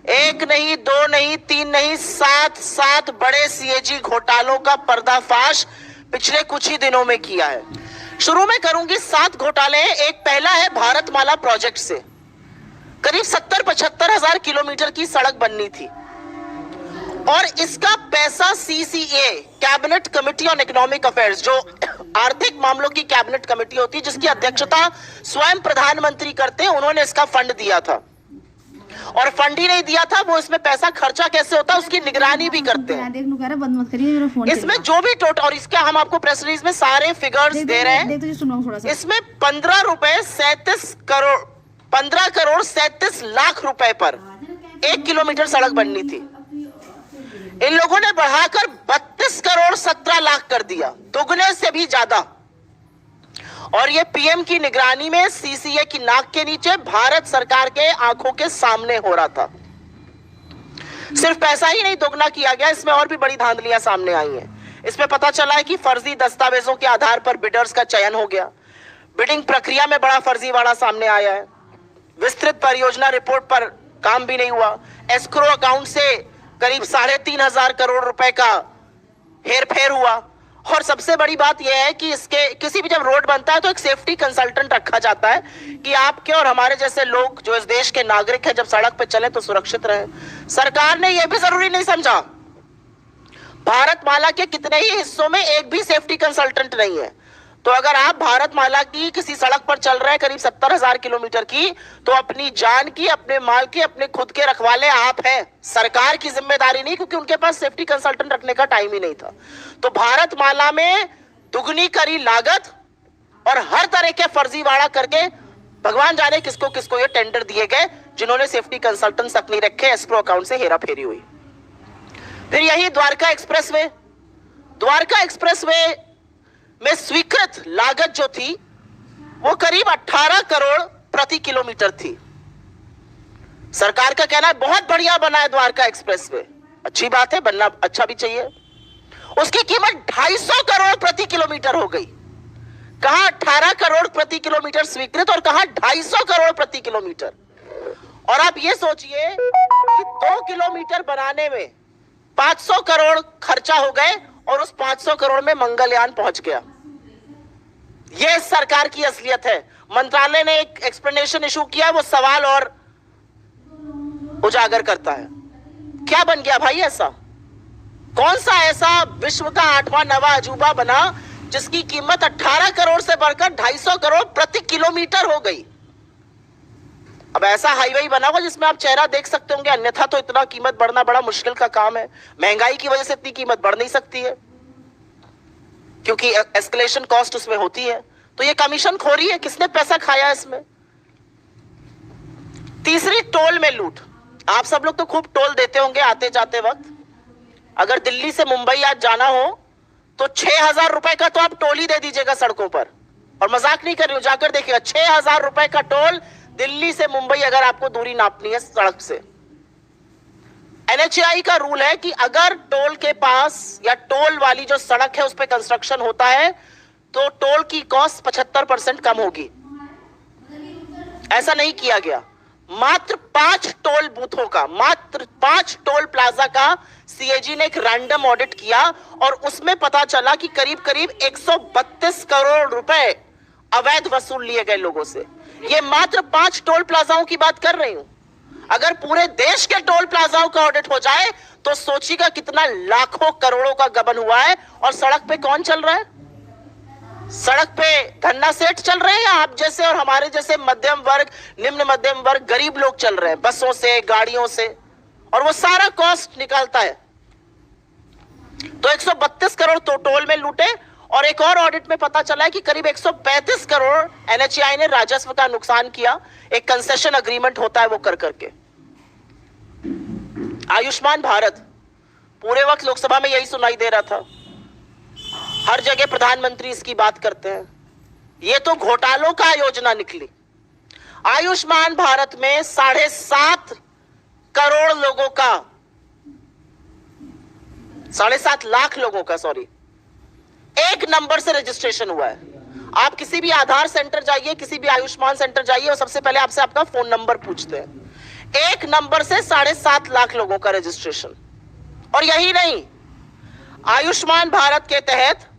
एक नहीं, दो नहीं, तीन नहीं, सात बड़े सीएजी घोटालों का पर्दाफाश पिछले कुछ ही दिनों में किया है। शुरू में करूंगी 7 घोटाले। एक पहला है भारतमाला प्रोजेक्ट से करीब 70-75 हजार किलोमीटर की सड़क बननी थी और इसका पैसा CCA, cabinet committee on economic affairs, जो आर्थिक मामलों की कैबिनेट कमेटी होती है जिसकी अध्यक्षता स्वयं प्रधानमंत्री करते हैं, उन्होंने इसका फंड दिया था। और फंड ही नहीं दिया था, वो इसमें पैसा खर्चा कैसे होता है उसकी निगरानी भी करते हैं। इसमें जो भी टोटल, और इसका हम आपको प्रेस रिलीज में सारे फिगर्स दे रहे हैं। इसमें 15 करोड़ 37 लाख रुपए पर 1 किलोमीटर सड़क बननी थी। इन लोगों ने बढ़ाकर 32 करोड़ 17 लाख कर दिया, दोगुने से भी ज्यादा। और ये पीएम की निगरानी में सीसीए की नाक के नीचे भारत सरकार के आंखों के सामने हो रहा था। सिर्फ पैसा ही नहीं दोगुना किया गया, इसमें और भी बड़ी धांधलियां सामने आई हैं। इसमें पता चला है कि फर्जी दस्तावेजों के आधार पर बिडर्स का चयन हो गया। बिडिंग प्रक्रिया में बड़ा फर्जीवाड़ा सामने आया है। विस्तृत परियोजना रिपोर्ट पर काम भी नहीं हुआ। एस्क्रो अकाउंट से करीब 3,500 करोड़ रुपए का हेरफेर हुआ। और सबसे बड़ी बात यह है कि इसके किसी भी जब रोड बनता है तो एक सेफ्टी कंसल्टेंट रखा जाता है कि आपके और हमारे जैसे लोग जो इस देश के नागरिक हैं जब सड़क पे चले तो सुरक्षित रहे। सरकार ने यह भी जरूरी नहीं समझा। भारतमाला के कितने ही हिस्सों में एक भी सेफ्टी कंसल्टेंट नहीं है। तो अगर आप भारतमाला की किसी सड़क पर चल रहे हैं करीब 70,000 किलोमीटर की, तो अपनी जान की, अपने माल की, अपने खुद के रखवाले आप हैं। सरकार की जिम्मेदारी नहीं, क्योंकि उनके पास सेफ्टी कंसल्टेंट रखने का टाइम ही नहीं था। तो भारतमाला में दुगनी करी लागत और हर तरह के फर्जीवाड़ा करके भगवान जाने किसको किसको ये टेंडर दिए गए, जिन्होंने सेफ्टी कंसल्टेंट्स तक नहीं रखे। एस्क्रो अकाउंट से हेरा फेरी हुई। फिर यही द्वारका एक्सप्रेसवे में स्वीकृत लागत जो थी वो करीब 18 करोड़ प्रति किलोमीटर थी। सरकार का कहना है बहुत बढ़िया बना है द्वारका एक्सप्रेसवे, अच्छी बात है, बनना अच्छा भी चाहिए। उसकी कीमत 250 करोड़ प्रति किलोमीटर हो गई। कहां 18 करोड़ प्रति किलोमीटर स्वीकृत और कहां 250 करोड़ प्रति किलोमीटर। और आप ये सोचिए कि 2 किलोमीटर बनाने में 500 करोड़ खर्चा हो गए और उस 500 करोड़ में मंगलयान पहुंच गया। यह सरकार की असलियत है। मंत्रालय ने एक एक्सप्लेनेशन इशू किया, वो सवाल और उजागर करता है। क्या बन गया भाई ऐसा? कौन सा ऐसा विश्व का 8वां 9वां अजूबा बना जिसकी कीमत 18 करोड़ से बढ़कर 250 करोड़ प्रति किलोमीटर हो गई? अब ऐसा हाईवे बना हुआ जिसमें आप चेहरा देख सकते होंगे, अन्यथा तो इतना कीमत बढ़ना बड़ा मुश्किल का काम है। महंगाई की वजह से इतनी कीमत बढ़ नहीं सकती है क्योंकि एस्केलेशन कॉस्ट उसमें होती है। तो ये कमीशन खोरी है, किसने पैसा खाया इसमें? तीसरी, टोल में लूट। आप सब लोग तो खूब टोल देते होंगे आते जाते वक्त। अगर दिल्ली से मुंबई आज जाना हो तो 6,000 रुपए का तो आप टोल ही दे दीजिएगा सड़कों पर। और मजाक नहीं कर रही हूं, जाकर देखिएगा 6,000 रुपए का टोल दिल्ली से मुंबई अगर आपको दूरी नापनी है सड़क से। एनएचएआई का रूल है कि अगर टोल के पास या टोल वाली जो सड़क है उस पर कंस्ट्रक्शन होता है तो टोल की कॉस्ट 75% कम होगी। ऐसा नहीं किया गया। मात्र 5 टोल बूथों का, मात्र 5 टोल प्लाजा का सीएजी ने एक रैंडम ऑडिट किया और उसमें पता चला कि करीब करीब 132 करोड़ रुपए अवैध वसूल लिए गए लोगों से। ये मात्र 5 टोल प्लाजाओं की बात कर रही हूं। अगर पूरे देश के टोल प्लाजाओं का ऑडिट हो जाए तो सोचिएगा कितना लाखों करोड़ों का गबन हुआ है। और सड़क पे कौन चल रहा है? सड़क पे धन्ना सेठ चल रहे हैं या आप जैसे और हमारे जैसे मध्यम वर्ग, निम्न मध्यम वर्ग, गरीब लोग चल रहे हैं बसों से, गाड़ियों से, और वो सारा कॉस्ट निकालता है। तो 132 करोड़ तो टोल में लूटे। और एक और ऑडिट में पता चला है कि करीब 135 करोड़ एनएचएआई ने राजस्व का नुकसान किया। एक कंसेशन अग्रीमेंट होता है वो कर करके। आयुष्मान भारत, पूरे वक्त लोकसभा में यही सुनाई दे रहा था, हर जगह प्रधानमंत्री इसकी बात करते हैं। ये तो घोटालों का योजना निकली। आयुष्मान भारत में 7.5 करोड़ लोगों का, 7.5 लाख लोगों का, सॉरी, एक नंबर से रजिस्ट्रेशन हुआ है। आप किसी भी आधार सेंटर जाइए, किसी भी आयुष्मान सेंटर जाइए और सबसे पहले आपसे आपका फोन नंबर पूछते हैं। एक नंबर से 7.5 लाख लोगों का रजिस्ट्रेशन। और यही नहीं, आयुष्मान भारत के तहत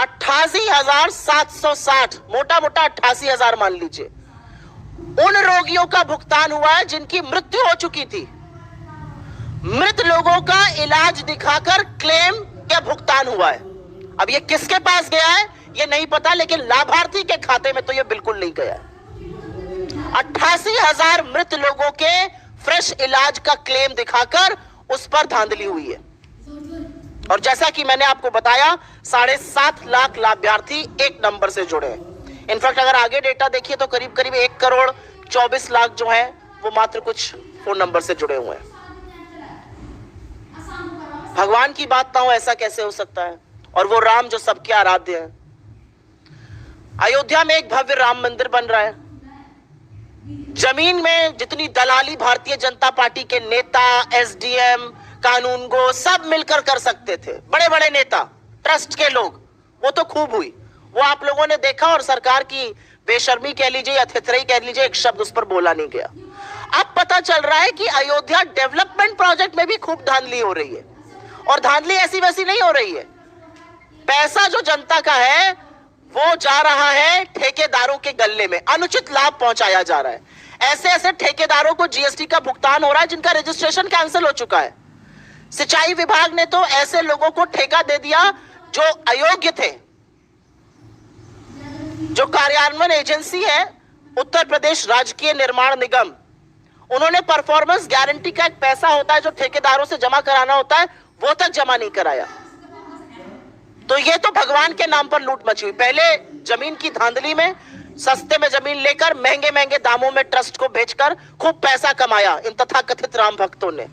88,760, मोटा मोटा 88,000 मान लीजिए, उन रोगियों का भुगतान हुआ है जिनकी मृत्यु हो चुकी थी। मृत लोगों का इलाज दिखाकर क्लेम का भुगतान हुआ है। अब ये किसके पास गया है ये नहीं पता, लेकिन लाभार्थी के खाते में तो ये बिल्कुल नहीं गया है। 88,000 मृत लोगों के फ्रेश इलाज का क्लेम दिखाकर उस पर धांधली हुई है। और जैसा कि मैंने आपको बताया, 7.5 लाख लाभार्थी एक नंबर से जुड़े हैं। इनफैक्ट अगर आगे डेटा देखिए तो करीब करीब 1,24,00,000 जो है वो मात्र कुछ फोन नंबर से जुड़े हुए हैं। भगवान की बात ना हो ऐसा कैसे हो सकता है? और वो राम जो सबके आराध्य है। अयोध्या में एक भव्य राम मंदिर बन रहा है। जमीन में जितनी दलाली भारतीय जनता पार्टी के नेता, एसडीएम, कानूनगो सब मिलकर कर सकते थे, बड़े बड़े नेता, ट्रस्ट के लोग, वो तो खूब हुई, वो आप लोगों ने देखा। और सरकार की बेशर्मी कह लीजिए या थितराई कह लीजिए, एक शब्द उस पर बोला नहीं गया। अब पता चल रहा है कि अयोध्या डेवलपमेंट प्रोजेक्ट में भी खूब धांधली हो रही है। और धांधली ऐसी वैसी नहीं हो रही है, पैसा जो जनता का है वो जा रहा है ठेकेदारों के गल्ले में, अनुचित लाभ पहुंचाया जा रहा है। ऐसे ऐसे ठेकेदारों को जीएसटी का भुगतान हो रहा है जिनका रजिस्ट्रेशन कैंसिल हो चुका है। सिंचाई विभाग ने तो ऐसे लोगों को ठेका दे दिया जो अयोग्य थे। जो कार्यान्वयन एजेंसी है उत्तर प्रदेश राजकीय निर्माण निगम, उन्होंने परफॉर्मेंस गारंटी का एक पैसा होता है जो ठेकेदारों से जमा कराना होता है, वो तक जमा नहीं कराया। तो ये तो भगवान के नाम पर लूट मची हुई। पहले जमीन की धांधली में सस्ते में जमीन लेकर महंगे महंगे दामों में ट्रस्ट को बेचकर खूब पैसा कमाया इन तथाकथित राम भक्तों ने।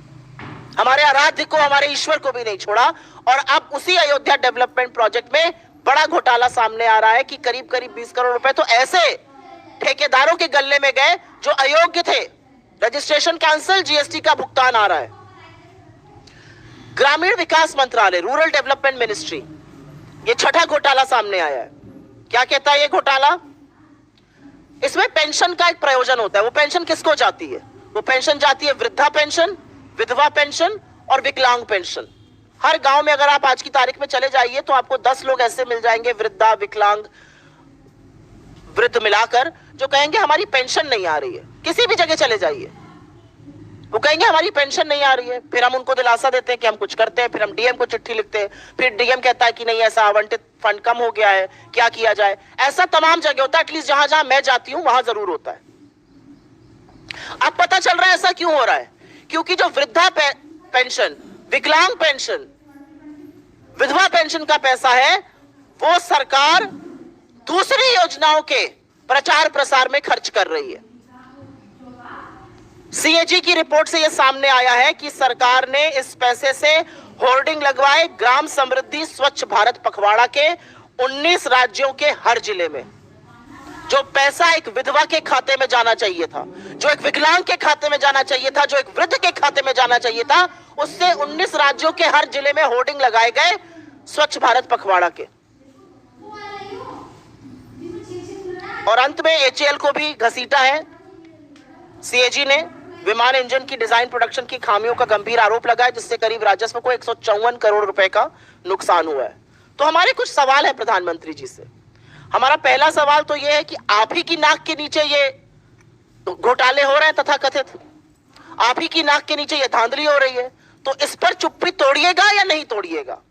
हमारे आराध्य को, हमारे ईश्वर को भी नहीं छोड़ा। और अब उसी अयोध्या डेवलपमेंट प्रोजेक्ट में बड़ा घोटाला सामने आ रहा है कि करीब करीब 20 करोड़ रुपए तो ऐसे ठेकेदारों के गल्ले में गए जो अयोग्य थे। रजिस्ट्रेशन कैंसिल, जीएसटी का भुगतान आ रहा है। ग्रामीण विकास मंत्रालय, रूरल डेवलपमेंट मिनिस्ट्री, ये छठा घोटाला सामने आया है। क्या कहता है ये घोटाला? इसमें पेंशन का एक प्रयोजन होता है। वो पेंशन किसको जाती है? वो पेंशन जाती है वृद्धा पेंशन, विधवा पेंशन और विकलांग पेंशन। हर गांव में अगर आप आज की तारीख में चले जाइए तो आपको 10 लोग ऐसे मिल जाएंगे, वृद्धा, विकलांग, वृद्ध मिलाकर, जो कहेंगे हमारी पेंशन नहीं आ रही है। किसी भी जगह चले जाइए वो कहेंगे हमारी पेंशन नहीं आ रही है। फिर हम उनको दिलासा देते हैं कि हम कुछ करते हैं, फिर हम डीएम को चिट्ठी लिखते हैं, फिर डीएम कहता है कि नहीं ऐसा आवंटित फंड कम हो गया है, क्या किया जाए। ऐसा तमाम जगह होता है, एटलीस्ट जहां जहां मैं जाती हूं वहां जरूर होता है। अब पता चल रहा है ऐसा क्यों हो रहा है? क्योंकि जो वृद्धा पेंशन, विकलांग पेंशन, विधवा पेंशन का पैसा है वो सरकार दूसरी योजनाओं के प्रचार प्रसार में खर्च कर रही है। सीएजी की रिपोर्ट से यह सामने आया है कि सरकार ने इस पैसे से होर्डिंग लगवाए ग्राम समृद्धि स्वच्छ भारत पखवाड़ा के 19 राज्यों के हर जिले में। जो पैसा एक विधवा के खाते में जाना चाहिए था, जो एक विकलांग के खाते में जाना चाहिए था, जो एक वृद्ध के खाते में जाना चाहिए था, उससे 19 राज्यों के हर जिले में होर्डिंग लगाए गए स्वच्छ भारत पखवाड़ा के। और अंत में एचएएल को भी घसीटा है सीएजी ने। विमान इंजन की डिजाइन प्रोडक्शन की खामियों का गंभीर आरोप लगा है, जिससे करीब राजस्व को 154 करोड़ रुपए का नुकसान हुआ है। तो हमारे कुछ सवाल है प्रधानमंत्री जी से। हमारा पहला सवाल तो यह है कि आप ही की नाक के नीचे ये घोटाले हो रहे हैं तथाकथित, आप ही की नाक के नीचे ये धांधली हो रही है, तो इस पर चुप्पी तोड़िएगा या नहीं तोड़िएगा?